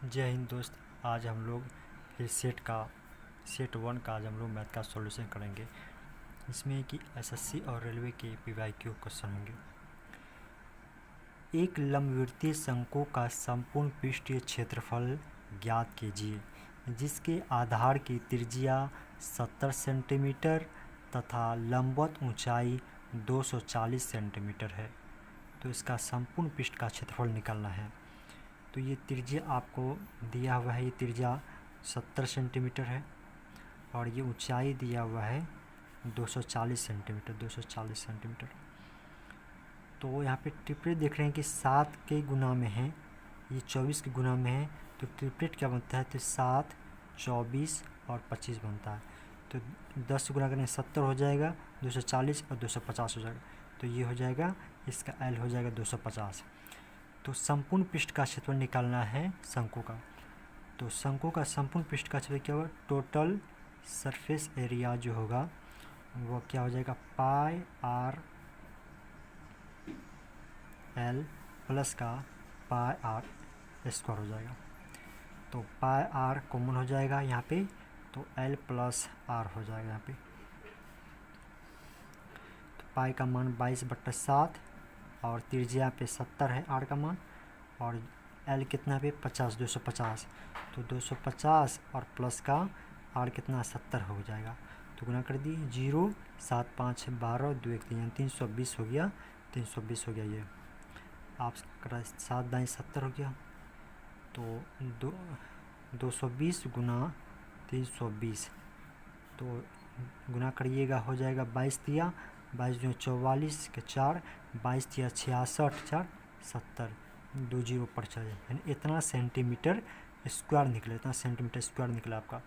जय हिंद दोस्त। आज हम लोग फिर सेट 1 का आज हम लोग मैथ का सॉल्यूशन करेंगे। इसमें कि एसएससी और रेलवे के पीवाईक्यू क्वेश्चन होंगे। एक लंबवृत्तीय शंकु का संपूर्ण पृष्ठीय क्षेत्रफल ज्ञात कीजिए जिसके आधार की त्रिज्या 70 सेंटीमीटर तथा लंबवत ऊंचाई 240 सेंटीमीटर है। तो इसका संपूर्ण पृष्ठ का क्षेत्रफल निकालना है। तो ये त्रिज्या आपको दिया हुआ है, ये त्रिज्या 70 सेंटीमीटर है और ये ऊंचाई दिया हुआ है 240 सेंटीमीटर। तो यहाँ पे ट्रिपलेट देख रहे हैं कि 7 के गुना में है, ये 24 के गुना में है। तो ट्रिपलेट क्या बनता है? तो 7, 24 और 25 बनता है। तो 10 गुना करें 70 हो जाएगा, 240 और 250 हो जाएगा। तो ये हो जाएगा, इसका एल हो जाएगा 250। तो संपूर्ण पृष्ठ का क्षेत्रफल निकालना है शंकु का। तो शंकु का संपूर्ण पृष्ठ का क्षेत्रफल क्या होगा? टोटल सरफेस एरिया जो होगा वो क्या हो जाएगा? पाई आर एल प्लस का पाई आर स्क्वायर हो जाएगा। तो पाई आर कॉमन हो जाएगा यहाँ पे, तो एल प्लस आर हो जाएगा यहाँ पे। तो पाई का मान 22/7 और त्रिज्या पे 70 है आर का मान, और एल कितना पे 50, 250। तो 250 और प्लस का आर कितना 70 हो जाएगा। तो गुना कर दिए, 0, 7, 5, 12, 2, 1, 3, 320 हो गया, 320 हो गया। ये आप 7 दाएँ 70 हो गया। तो 220 गुना 320, तो गुना करिएगा हो जाएगा 22 दिया, 22 जो 44 के 4, 22 दिया 66, 4 70, 2 जीरो पर चले, यानी इतना सेंटीमीटर स्क्वायर निकला, इतना सेंटीमीटर स्क्वायर निकला आपका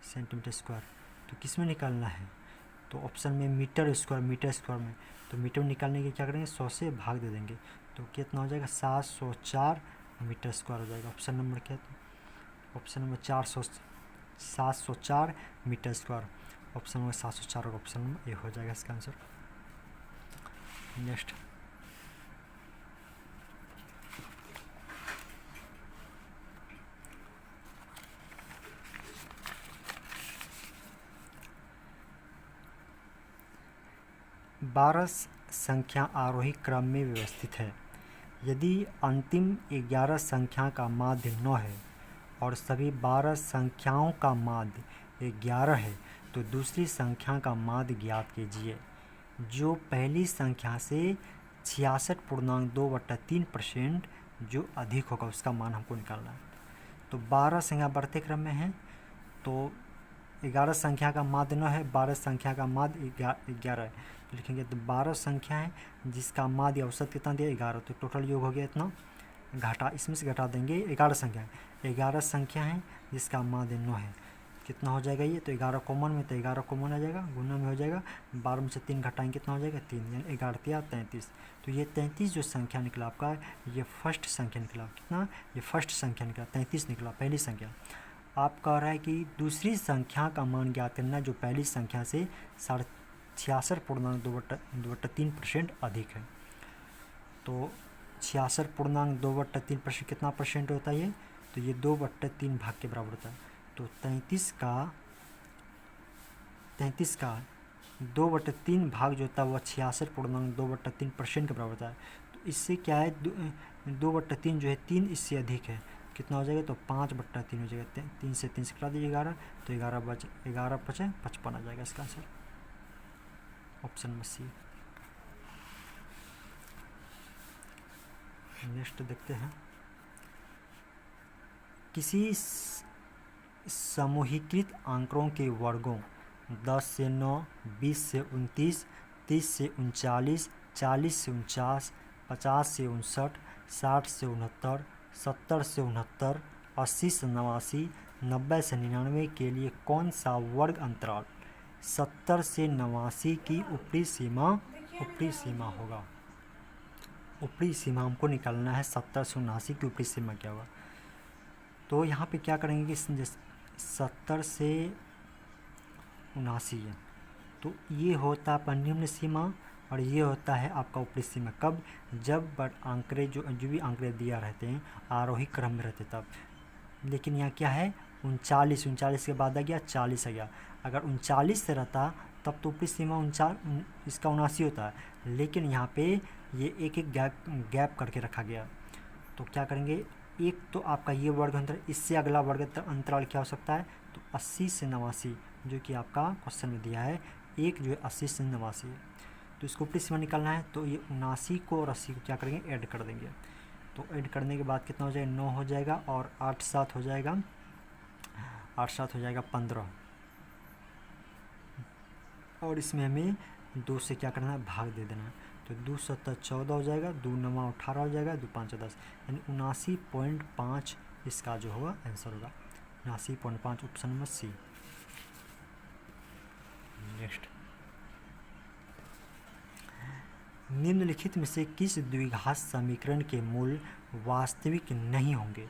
सेंटीमीटर स्क्वायर। तो किस में निकालना है? तो ऑप्शन में मीटर स्क्वायर में। तो मीटर निकालने के क्या करेंगे? 100 से भाग दे देंगे। तो कितना हो जाएगा? 704 मीटर स्क्वायर हो जाएगा। ऑप्शन नंबर क्या है? Option number 704 metre square. Option number 704 और ऑप्शन नंबर ए हो जाएगा इसका आंसर। नेक्स्ट, बारह संख्या आरोही क्रम में व्यवस्थित है। यदि अंतिम 11 संख्या का माध्य 9 है और सभी 12 संख्याओं का माध्य 11 है, तो दूसरी संख्या का माध्य ज्ञात कीजिए जो पहली संख्या से 66.2/3% जो अधिक होगा, उसका मान हमको निकालना है। तो 12 संख्या बढ़ते क्रम में है, तो 11 संख्या का माध्य 9 है, 12 संख्या का माध्य 11 है। तो लिखेंगे तो 12 संख्या है जिसका माध्य औसत कितना दिया? 11। तो टोटल योग हो गया इतना, घटा इसमें से घटा देंगे 11 संख्या है। 11 संख्या है जिसका माध्य 9 है, कितना हो जाएगा ये? तो 11 कॉमन में, तो 11 कॉमन आ जाएगा, गुना में हो जाएगा, 12 में से 3 घटाएंगे कितना हो जाएगा? 3, यानी 11 या 33। तो ये 33 जो संख्या निकला आपका, ये फर्स्ट संख्या निकला। कितना? ये फर्स्ट संख्या निकला, 33 निकला, पहली संख्या। आप कह रहा है कि दूसरी संख्या का मान ज्ञात करना जो पहली संख्या से 66.2/3% अधिक है। तो 66.2/3% कितना परसेंट होता है ये? तो ये 2/3 भाग के बराबर होता है। तो 33 का 2/3 भाग जो होता है वह 66.2/3% के बराबर होता है। तो इससे क्या है? 2/3 जो है 3 इससे अधिक है, कितना हो जाएगा? तो 5/3 हो जाएगा। 3 से 3 से कटा दीजिए 11, तो 11 बचे 55 आ जाएगा इसका answer. Option number C. Next देखते हैं, किसी समूहीकृत आंकड़ों के वर्गों 10 से 9, 20 से 29, 30 से 39, 40 से 49, 50 से 59, 60 से 69, 70 से 69, 80 से 89, 90 से 99 के लिए कौन सा वर्ग अंतराल 70 से 89 की ऊपरी सीमा होगा? ऊपरी सीमा हमको निकालना है, 70 से 79 की ऊपरी सीमा क्या होगा? तो यहाँ पे क्या करेंगे कि 70 से 79 है, तो ये होता है आपका निम्न सीमा और ये होता है आपका ऊपरी सीमा। कब? जब आंकड़े जो भी आंकड़े दिया रहते हैं आरोही क्रम में रहते तब। लेकिन यहाँ क्या है 39, 39 के बाद आ गया 40 आ गया। अगर 39 से रहता तब तो ऊपरी सीमा इसका 79 होता है, लेकिन यहाँ पे ये एक एक गैप करके रखा गया। तो क्या करेंगे, एक तो आपका ये वर्ग अंतर, इससे अगला वर्ग अंतराल क्या हो सकता है, तो 80 से 89 जो कि आपका क्वेश्चन में दिया है, एक जो है 80 से 89 है। तो इसको ऊपरी सीमा निकालना है, तो ये 79 को और 80 को क्या करेंगे, ऐड कर देंगे। तो ऐड करने के बाद कितना हो जाएगा, 9 हो जाएगा और 8 7 हो जाएगा, 8 7 हो जाएगा 15, और इसमें हमें 2 से क्या करना है, भाग दे देना है। तो 2 7 14 हो जाएगा, 2 9 18 हो जाएगा, 2 5 10, यानी 79.5 इसका जो होगा आंसर होगा, 79.5 ऑप्शन नंबर सी। नेक्स्ट, निम्नलिखित में से किस द्विघात समीकरण के मूल वास्तविक नहीं होंगे,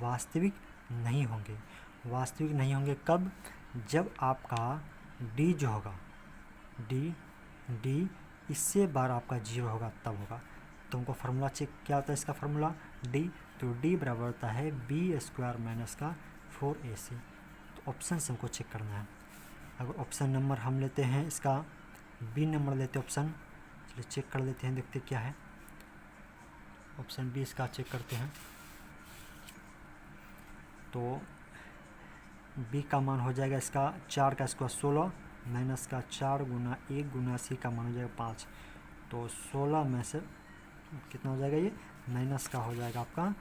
वास्तविक नहीं होंगे, वास्तविक नहीं होंगे कब, जब आपका d जो होगा d इससे बार आपका 0 होगा तब होगा। तो हमको फार्मूला चेक क्या होता है इसका फार्मूला d, तो d बराबर होता है b² माइनस का 4ac। तो ऑप्शन से हमको चेक करना है। अगर ऑप्शन नंबर हम लेते हैं इसका बी नंबर लेते हैं ऑप्शन, चलिए चेक कर लेते हैं, देखते क्या है। ऑप्शन बी इसका चेक करते हैं, तो बी का मान हो जाएगा इसका 4 का स्क्वायर 16 माइनस का 4 गुना 1 गुना सी का मान हो जाएगा 5। तो 16 में से कितना हो जाएगा, ये माइनस का हो जाएगा आपका,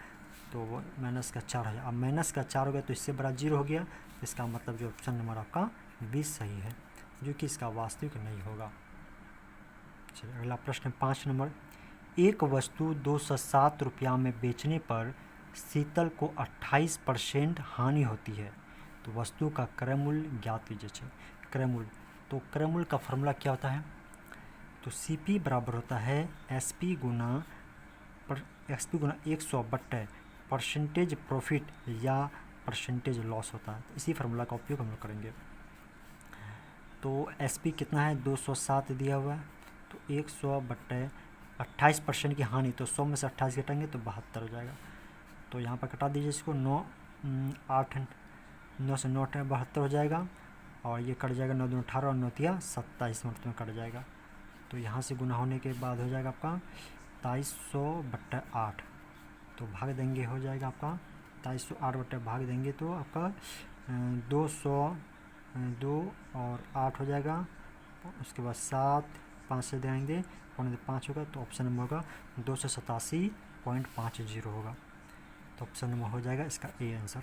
तो माइनस का 4 हो जाएगा। अब माइनस का 4 हो गया तो इससे बड़ा 0 हो गया, इसका मतलब जो ऑप्शन नंबर आपका 20 सही है, जो कि इसका वास्तविक नहीं होगा। चलिए अगला प्रश्न 5 नंबर, एक वस्तु 207 रुपया में बेचने पर शीतल को 28% हानि होती है, तो वस्तु का क्रय मूल्य ज्ञात कीजिए। क्रय मूल्य, तो क्रय मूल्य का फॉर्मूला क्या होता है, तो CP बराबर होता है SP गुना 100 बट्टे परसेंटेज प्रॉफिट या परसेंटेज लॉस होता है। तो इसी फार्मूला का उपयोग हम लोग करेंगे। तो SP कितना है 207 दिया हुआ है, तो 100 बट्टे 28% की हानि, तो 100 में से 28 घटाएंगे तो 72 हो जाएगा। तो यहाँ पर कटा दीजिए इसको, 9 से 9 72 हो जाएगा, और ये कट जाएगा 9 दूनी 18 और 9 तिया 27 मिनट में कट जाएगा। तो यहाँ से गुना होने के बाद हो जाएगा आपका 2300/8, तो भाग देंगे हो जाएगा आपका 2308 भाग देंगे तो आपका 202 और 8 हो जाएगा, उसके बाद 7 5 से देंगे 5 होगा, तो ऑप्शन नंबर होगा 287.50 होगा। तो ऑप्शन नंबर हो जाएगा इसका ए आंसर।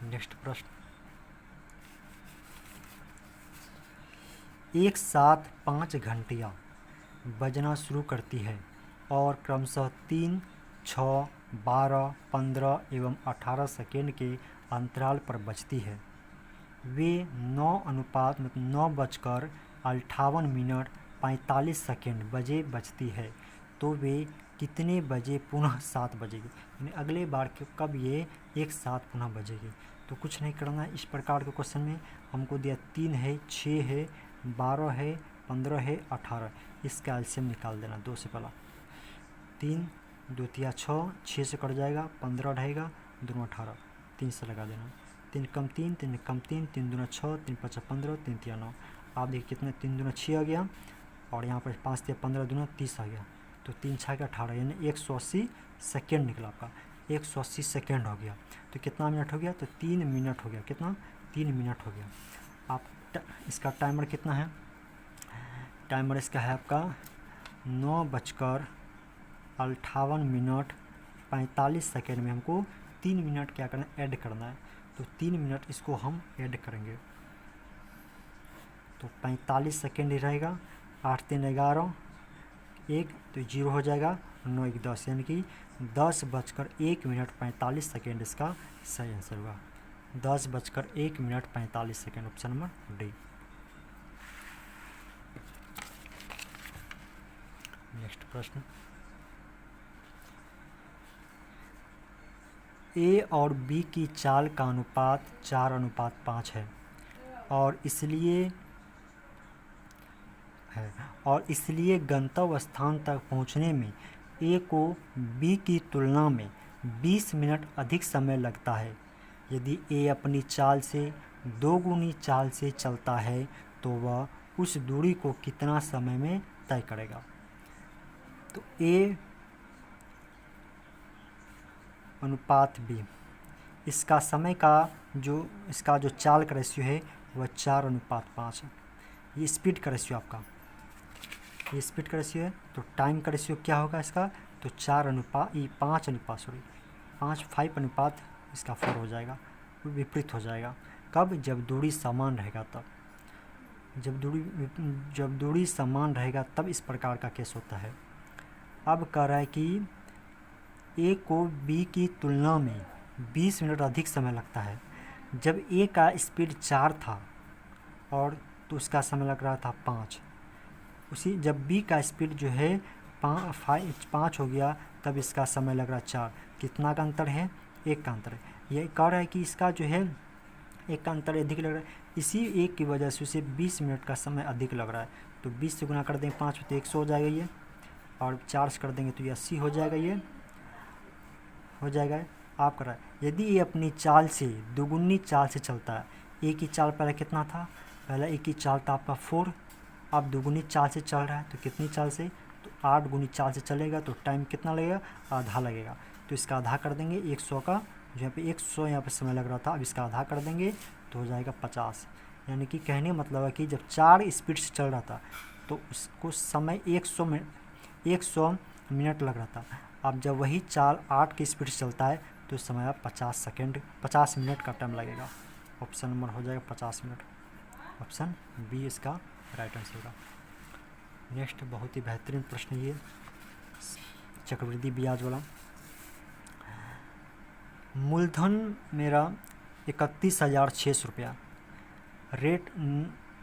नेक्स्ट प्रश्न, एक साथ 5 घंटियाँ बजना शुरू करती है और क्रमशः 3, 6, 12, 15 एवं 18 सेकेंड के अंतराल पर बजती है। वे 9:58:58 बजे बजती है, तो वे कितने बजे पुनः 7 बजेगी, यानी अगले बार कब ये एक साथ पुनः बजेगी। तो कुछ नहीं करना है, इस प्रकार के क्वेश्चन में हमको दिया 3 है, 6 है, 12 है, 15 है, 18, इसका एलसीएम निकाल देना 2 से पहला। 3 2 तिया 6, 6 से कट जाएगा, 15 रहेगा, 2 18, 3 से लगा देना, 3 कम 3, 3 कम 3, 3 दूना 6, 3 5 15, 3 तिया 9। आप देखिए कितने, 3 दूना 6 आ गया, और यहाँ पर 5 तिया 15 दूना 30 आ गया, तो 3 6 का 18, यानी 180 सेकेंड निकला आपका, 180 सेकेंड हो गया। तो कितना मिनट हो गया, तो 3 मिनट हो गया, कितना 3 मिनट हो गया। आप इसका टाइमर कितना है, टाइमर इसका है आपका 9:58:45 में हमको 3 मिनट क्या करना है, ऐड करना है। तो 3 मिनट इसको हम ऐड करेंगे, तो 45 सेकेंड ही रहेगा, 8 3 11, 1 तो 0 हो जाएगा, 9 1 10, यानी कि 10:01:45 इसका सही आंसर होगा, 10:01:45, ऑप्शन नंबर डी। नेक्स्ट प्रश्न, ए और बी की चाल का अनुपात 4:5 है, और इसलिए गंतव्य स्थान तक पहुंचने में ए को बी की तुलना में 20 मिनट अधिक समय लगता है। यदि ए अपनी चाल से 2 गुनी चाल से चलता है तो वह उस दूरी को कितना समय में तय करेगा। तो ए अनुपात बी, इसका समय का इसका जो चाल का रेशियो है वह 4:5 है। ये स्पीड का रेशियो आपका, ये स्पीड का रेशियो है। तो टाइम का रेशियो क्या होगा इसका, तो 5:4 इसका 4 हो जाएगा, विपरीत हो जाएगा। कब, जब दूरी समान रहेगा तब। जब दूरी समान रहेगा तब इस प्रकार का केस होता है। अब कह रहा है कि ए को बी की तुलना में 20 मिनट अधिक समय लगता है। जब ए का स्पीड 4 था और तो उसका समय लग रहा था 5। जब बी का स्पीड जो है 5 हो गया तब इसका समय लग रहा 4। कितना का अंतर है, 1 का अंतर है। ये कह रहा है कि इसका जो है 1 का अंतर अधिक लग रहा है, इसी 1 की वजह से उसे 20 मिनट का समय अधिक लग रहा है। तो 20 से गुना कर देंगे 5 तो 100 हो जाएगा ये, और 4 से कर देंगे तो ये 80 हो जाएगा, ये हो जाएगा। आप कर रहा है यदि ये अपनी चाल से दोगुनी चाल से चलता है। ए की चाल पहले कितना था, पहले ए की चाल था आपका 4, अब दोगुनी चाल से चल रहा है तो कितनी चाल से, तो 8 गुनी चाल से चलेगा तो टाइम कितना लगेगा, आधा लगेगा। तो इसका आधा कर देंगे 100 का, जो यहाँ पे 100 यहाँ पे समय लग रहा था, अब इसका आधा कर देंगे तो हो जाएगा 50। यानी कि कहने मतलब है कि जब 4 स्पीड से चल रहा था तो उसको समय 100 मिनट लग रहा था। अब जब वही चाल 8 की स्पीड से चलता है तो समय 50 मिनट का टाइम लगेगा। ऑप्शन नंबर हो जाएगा 50 मिनट। ऑप्शन बी इसका राइट आंसर होगा। नेक्स्ट बहुत ही बेहतरीन प्रश्न ये चक्रवृद्धि ब्याज वाला। मूलधन मेरा 31,600 रुपया, रेट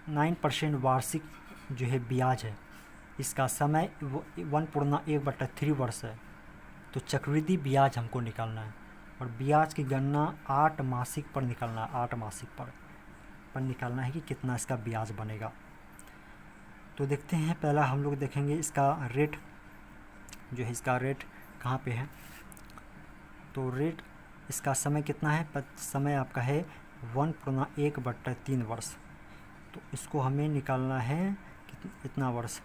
9% वार्षिक जो है ब्याज है। इसका समय 1/1/3 वर्ष है। तो चक्रवृद्धि ब्याज हमको निकालना है और ब्याज की गणना 8 मासिक पर निकालना है। 8 मासिक पर निकालना है कि कितना इसका ब्याज बनेगा। तो देखते हैं, पहला हम लोग देखेंगे इसका रेट जो है, इसका रेट कहाँ पे है। तो रेट इसका समय कितना है, समय आपका है 1/1/3 वर्ष। तो इसको हमें निकालना है इतना वर्ष,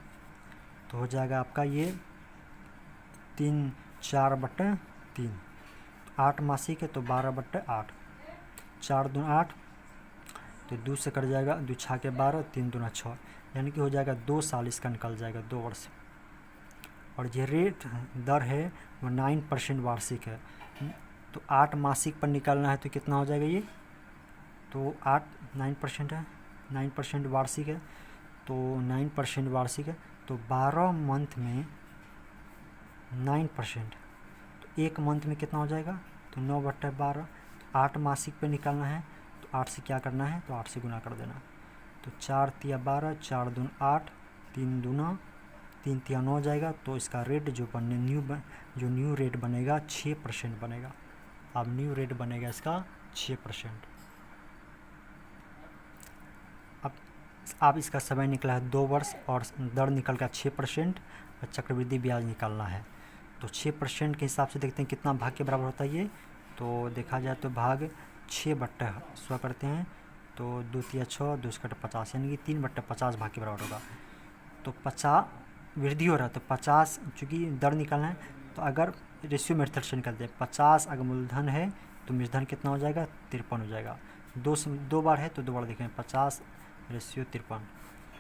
तो हो जाएगा आपका ये 4/3। 8 मासिक है तो 12/8, 4 दूना 8, तो 2 से कट जाएगा, 2 छाके 12, 3 दूना 6, यानी कि हो जाएगा 2 साल इसका निकल जाएगा, 2 वर्ष। और ये रेट दर है वो 9% वार्षिक है। तो 8 मासिक पर निकालना है तो कितना हो जाएगा ये, तो 9% है, 9% वार्षिक है, तो 9% वार्षिक है, तो 12 मंथ में 9%, तो 1 मंथ में कितना हो जाएगा, तो 9/12। तो 8 मासिक पे निकालना है तो 8 से क्या करना है, तो 8 से गुना कर देना। तो 4 तिया 12, 4 दून 8, 3 दूना 3 तिया 9 हो जाएगा। तो इसका रेट जो न्यू रेट बनेगा 6% बनेगा। अब न्यू रेट बनेगा इसका 6%। अब इसका समय निकला है 2 वर्ष और दर निकल का 6% और चक्रवृद्धि ब्याज निकालना है। तो 6% के हिसाब से देखते हैं कितना भाग के बराबर होता है ये। तो देखा जाए तो भाग 6/100 करते हैं, तो 2 तिया 6, 2 से कट 50, यानी कि 3/50 भाग के बराबर होगा। तो 50 वृद्धि हो रहा है तो 50, चूँकि दर निकालना है तो अगर रेशियो मेथड से निकलते हैं 50 अगर मूलधन है तो मूलधन कितना हो जाएगा, 53 हो जाएगा। 2 बार है तो 2 बार देखें, 50 रेशियो 53,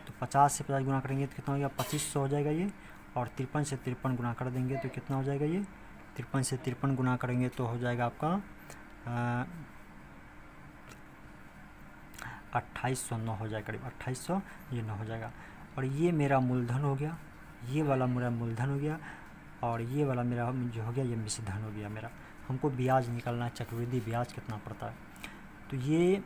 तो 50 से 50 गुना करेंगे तो कितना हो जाएगा, 2500 हो जाएगा ये। और 53 से 53 गुना कर देंगे तो कितना हो जाएगा ये, 53 से 53 गुना करेंगे तो हो जाएगा आपका 2809 हो जाएगा, करीब 2800 ये 9 हो जाएगा। और ये मेरा मूलधन हो गया, ये वाला मेरा मूलधन हो गया, और ये वाला मेरा जो हो गया ये मिश्रधन हो गया मेरा। हमको ब्याज निकालना है, चक्रवृद्धि ब्याज कितना पड़ता है। तो ये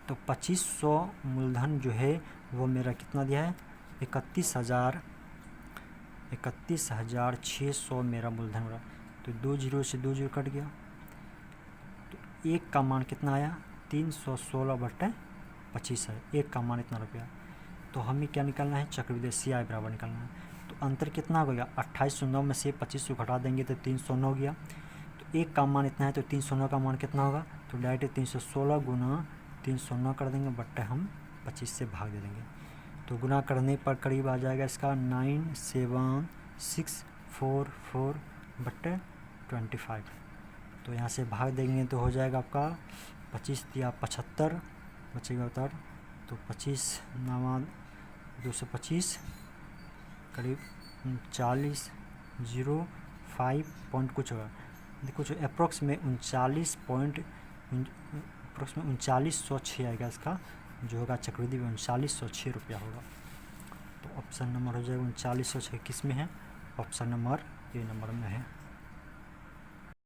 तो 2500 मूलधन जो है वो मेरा कितना दिया है, 31,600 मेरा मूलधन रहा। तो 2 जीरो से 2 जीरो कट गया, तो 1 का मान कितना आया, 316/25 है। 1 का मान इतना रुपया। तो हमें क्या निकालना है, चक्रवृद्धि CI बराबर निकालना है। तो अंतर कितना हो गया, 2809 में से 2500 घटा देंगे तो 309 हो गया। तो एक का मान इतना है तो 309 का मान कितना होगा, तो डायरेक्ट 316 गुना 309 कर देंगे, बट्टे हम 25 से भाग दे देंगे। तो गुना करने पर करीब आ जाएगा इसका 97644 बट्टे 25। तो यहाँ से भाग देंगे तो हो जाएगा आपका 25 या 75 बचेगा उत्तर। तो 25 नवा 225 करीब 3905 पॉइंट कुछ होगा, देखो जो अप्रोक्स में 3906 आएगा इसका जो होगा चक्रवृद्धि 3906 रुपया होगा। तो ऑप्शन नंबर हो जाएगा 3906 किस में है, ऑप्शन नंबर ए नंबर में है।